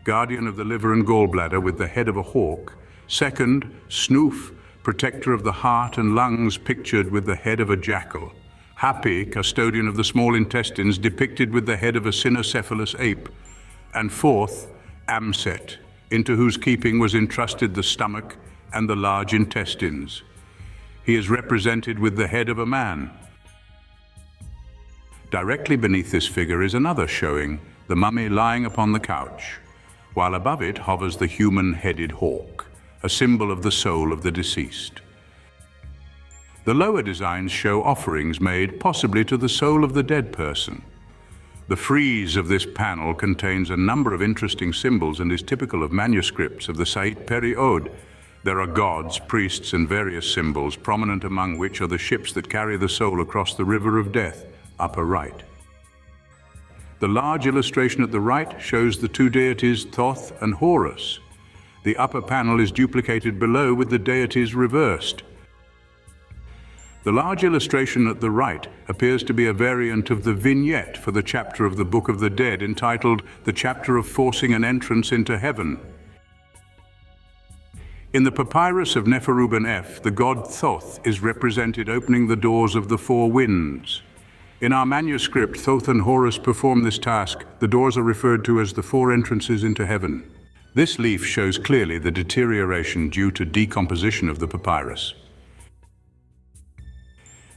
guardian of the liver and gallbladder with the head of a hawk. Second, Snoof, protector of the heart and lungs, pictured with the head of a jackal. Hapi, custodian of the small intestines, depicted with the head of a cynocephalous ape, and fourth, Amset, into whose keeping was entrusted the stomach and the large intestines. He is represented with the head of a man. Directly beneath this figure is another showing the mummy lying upon the couch, while above it hovers the human-headed hawk, a symbol of the soul of the deceased. The lower designs show offerings made possibly to the soul of the dead person. The frieze of this panel contains a number of interesting symbols and is typical of manuscripts of the Saite period. There are gods, priests, and various symbols, prominent among which are the ships that carry the soul across the river of death, upper right. The large illustration at the right shows the two deities Thoth and Horus. The upper panel is duplicated below with the deities reversed. The large illustration at the right appears to be a variant of the vignette for the chapter of the Book of the Dead entitled The Chapter of Forcing an Entrance into Heaven. In the Papyrus of Neferuben F, the god Thoth is represented opening the doors of the four winds. In our manuscript, Thoth and Horus perform this task. The doors are referred to as the four entrances into heaven. This leaf shows clearly the deterioration due to decomposition of the papyrus.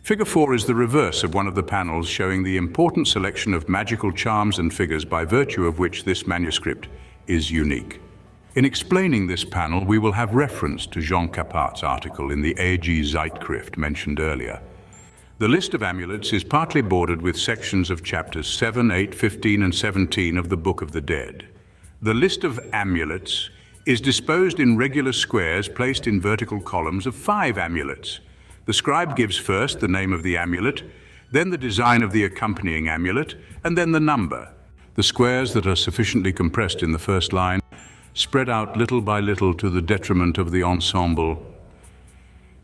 Figure 4 is the reverse of one of the panels showing the important selection of magical charms and figures by virtue of which this manuscript is unique. In explaining this panel, we will have reference to Jean Capart's article in the A.G. Zeitschrift mentioned earlier. The list of amulets is partly bordered with sections of chapters 7, 8, 15, and 17 of the Book of the Dead. The list of amulets is disposed in regular squares placed in vertical columns of 5 amulets. The scribe gives first the name of the amulet, then the design of the accompanying amulet, and then the number. The squares that are sufficiently compressed in the first line spread out little by little to the detriment of the ensemble.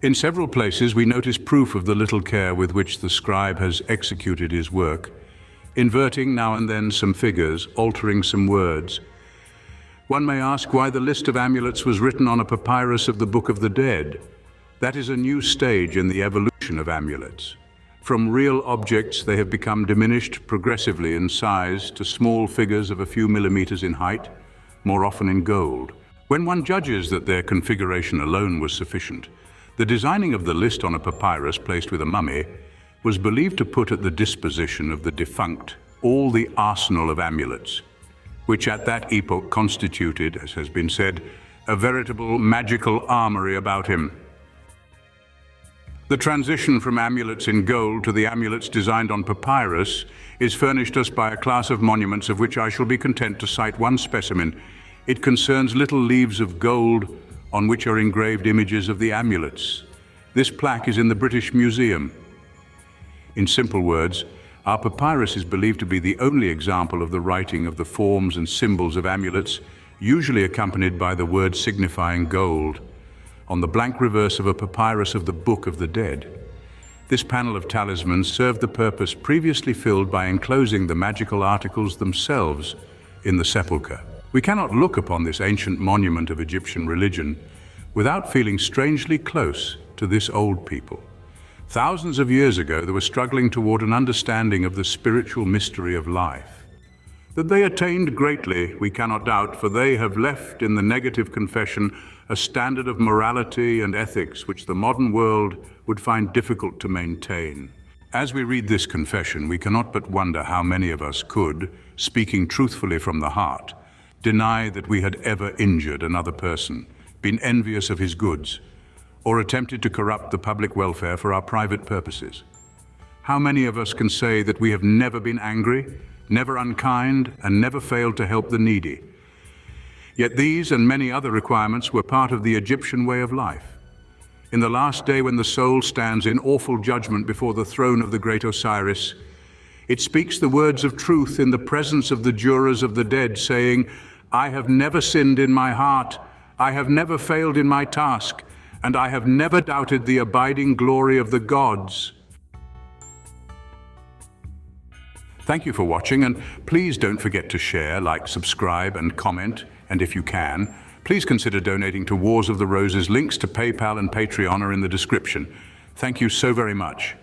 In several places we notice proof of the little care with which the scribe has executed his work, inverting now and then some figures, altering some words. One may ask why the list of amulets was written on a papyrus of the Book of the Dead. That is a new stage in the evolution of amulets. From real objects, they have become diminished progressively in size to small figures of a few millimeters in height, more often in gold. When one judges that their configuration alone was sufficient, the designing of the list on a papyrus placed with a mummy was believed to put at the disposition of the defunct all the arsenal of amulets, which at that epoch constituted, as has been said, a veritable magical armory about him. The transition from amulets in gold to the amulets designed on papyrus is furnished us by a class of monuments of which I shall be content to cite one specimen. It concerns little leaves of gold on which are engraved images of the amulets. This plaque is in the British Museum. In simple words, our papyrus is believed to be the only example of the writing of the forms and symbols of amulets, usually accompanied by the word signifying gold, on the blank reverse of a papyrus of the Book of the Dead. This panel of talismans served the purpose previously filled by enclosing the magical articles themselves in the sepulchre. We cannot look upon this ancient monument of Egyptian religion without feeling strangely close to this old people. Thousands of years ago, they were struggling toward an understanding of the spiritual mystery of life. That they attained greatly, we cannot doubt, for they have left in the negative confession a standard of morality and ethics which the modern world would find difficult to maintain. As we read this confession, we cannot but wonder how many of us could, speaking truthfully from the heart, deny that we had ever injured another person, been envious of his goods, or attempted to corrupt the public welfare for our private purposes. How many of us can say that we have never been angry, never unkind, and never failed to help the needy? Yet these and many other requirements were part of the Egyptian way of life. In the last day, when the soul stands in awful judgment before the throne of the great Osiris, it speaks the words of truth in the presence of the jurors of the dead, saying, "I have never sinned in my heart, I have never failed in my task, and I have never doubted the abiding glory of the gods." Thank you for watching, and please don't forget to share, like, subscribe, and comment. And if you can, please consider donating to Wars of the Roses. Links to PayPal and Patreon are in the description. Thank you so very much.